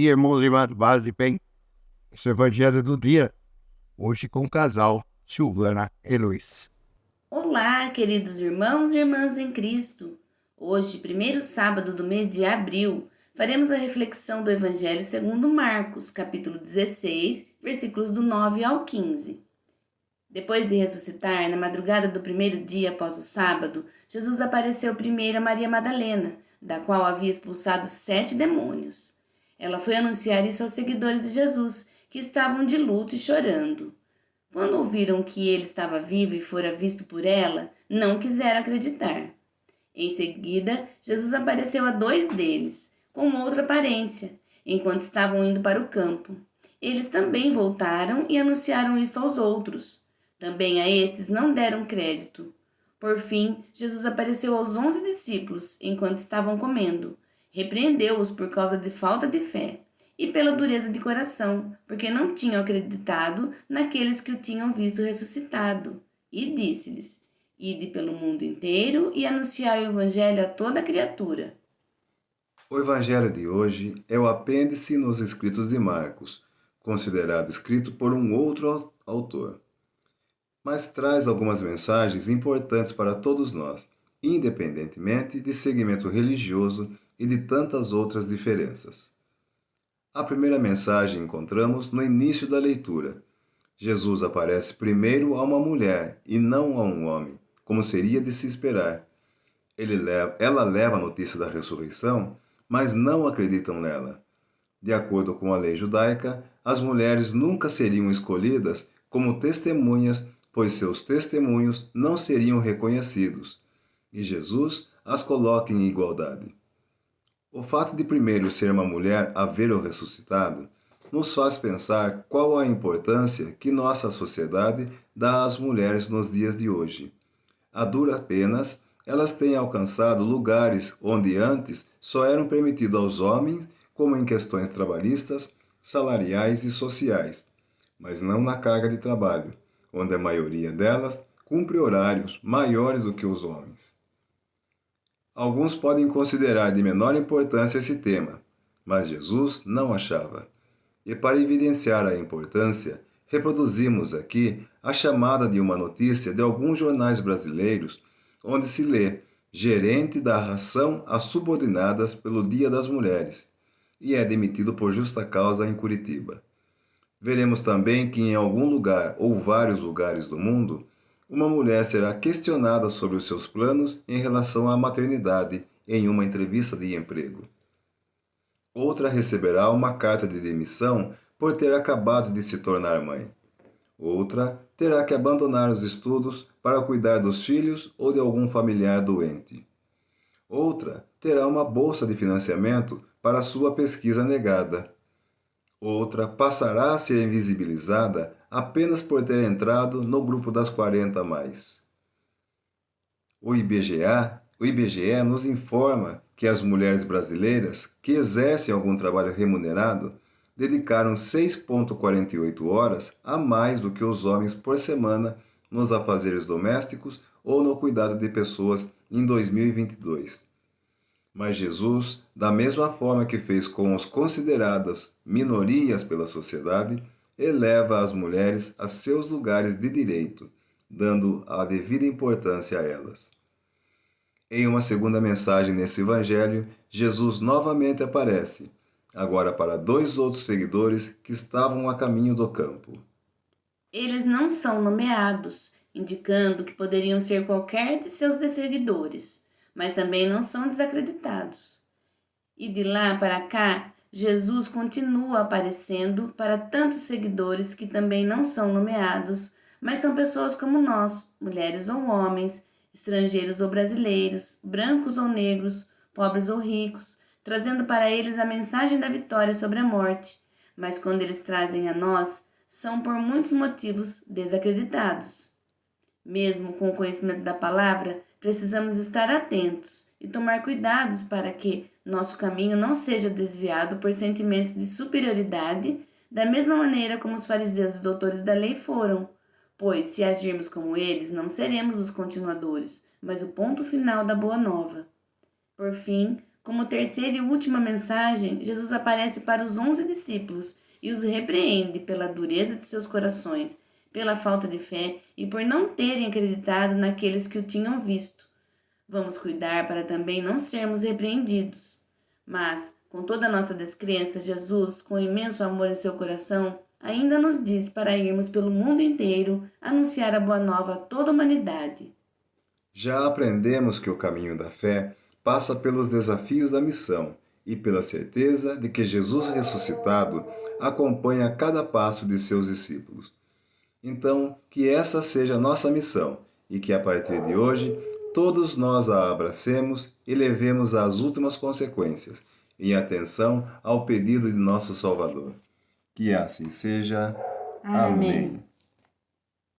dia, irmãos e irmãs, paz e bem. Esse é o Evangelho do dia, hoje com o casal Silvana e Luiz. Olá, queridos irmãos e irmãs em Cristo. Hoje, primeiro sábado do mês de abril, faremos a reflexão do Evangelho segundo Marcos, capítulo 16, versículos do 9 ao 15. Depois de ressuscitar, na madrugada do primeiro dia após o sábado, Jesus apareceu primeiro a Maria Madalena, da qual havia expulsado 7 demônios. Ela foi anunciar isso aos seguidores de Jesus, que estavam de luto e chorando. Quando ouviram que ele estava vivo e fora visto por ela, não quiseram acreditar. Em seguida, Jesus apareceu a 2 deles, com outra aparência, enquanto estavam indo para o campo. Eles também voltaram e anunciaram isto aos outros. Também a estes não deram crédito. Por fim, Jesus apareceu aos 11 discípulos, enquanto estavam comendo. Repreendeu-os por causa de falta de fé e pela dureza de coração, porque não tinham acreditado naqueles que o tinham visto ressuscitado. E disse-lhes: Ide pelo mundo inteiro e anunciai o Evangelho a toda criatura. O Evangelho de hoje é o apêndice nos escritos de Marcos, considerado escrito por um outro autor, mas traz algumas mensagens importantes para todos nós, independentemente de segmento religioso e de tantas outras diferenças. A primeira mensagem encontramos no início da leitura. Jesus aparece primeiro a uma mulher e não a um homem, como seria de se esperar. Ela leva a notícia da ressurreição, mas não acreditam nela. De acordo com a lei judaica, as mulheres nunca seriam escolhidas como testemunhas, pois seus testemunhos não seriam reconhecidos, e Jesus as coloca em igualdade. O fato de primeiro ser uma mulher a ver o ressuscitado nos faz pensar qual a importância que nossa sociedade dá às mulheres nos dias de hoje. A duras penas, elas têm alcançado lugares onde antes só eram permitidos aos homens, como em questões trabalhistas, salariais e sociais, mas não na carga de trabalho, onde a maioria delas cumpre horários maiores do que os homens. Alguns podem considerar de menor importância esse tema, mas Jesus não achava. E para evidenciar a importância, reproduzimos aqui a chamada de uma notícia de alguns jornais brasileiros, onde se lê gerente da ração às subordinadas pelo Dia das Mulheres, e é demitido por justa causa em Curitiba. Veremos também que em algum lugar ou vários lugares do mundo, uma mulher será questionada sobre os seus planos em relação à maternidade em uma entrevista de emprego. Outra receberá uma carta de demissão por ter acabado de se tornar mãe. Outra terá que abandonar os estudos para cuidar dos filhos ou de algum familiar doente. Outra terá uma bolsa de financiamento para sua pesquisa negada. Outra passará a ser invisibilizada apenas por ter entrado no grupo das 40 mais. O IBGE nos informa que as mulheres brasileiras que exercem algum trabalho remunerado dedicaram 6,48 horas a mais do que os homens por semana nos afazeres domésticos ou no cuidado de pessoas em 2022. Mas Jesus, da mesma forma que fez com os consideradas minorias pela sociedade, eleva as mulheres a seus lugares de direito, dando a devida importância a elas. Em uma segunda mensagem nesse evangelho, Jesus novamente aparece, agora para 2 outros seguidores que estavam a caminho do campo. Eles não são nomeados, indicando que poderiam ser qualquer de seus seguidores, mas também não são desacreditados. E de lá para cá, Jesus continua aparecendo para tantos seguidores que também não são nomeados, mas são pessoas como nós, mulheres ou homens, estrangeiros ou brasileiros, brancos ou negros, pobres ou ricos, trazendo para eles a mensagem da vitória sobre a morte. Mas quando eles trazem a nós, são por muitos motivos desacreditados. Mesmo com o conhecimento da palavra, precisamos estar atentos e tomar cuidados para que nosso caminho não seja desviado por sentimentos de superioridade, da mesma maneira como os fariseus e doutores da lei foram, pois se agirmos como eles, não seremos os continuadores, mas o ponto final da boa nova. Por fim, Como terceira e última mensagem, Jesus aparece para os 11 discípulos e os repreende pela dureza de seus corações, pela falta de fé e por não terem acreditado naqueles que o tinham visto. Vamos cuidar para também não sermos repreendidos. Mas, com toda a nossa descrença, Jesus, com imenso amor em seu coração, ainda nos diz para irmos pelo mundo inteiro anunciar a boa nova a toda a humanidade. Já aprendemos que o caminho da fé passa pelos desafios da missão e pela certeza de que Jesus ressuscitado acompanha cada passo de seus discípulos. Então, que essa seja a nossa missão e que a partir de hoje todos nós a abracemos e levemos às últimas consequências, em atenção ao pedido de nosso Salvador. Que assim seja. Amém. Amém.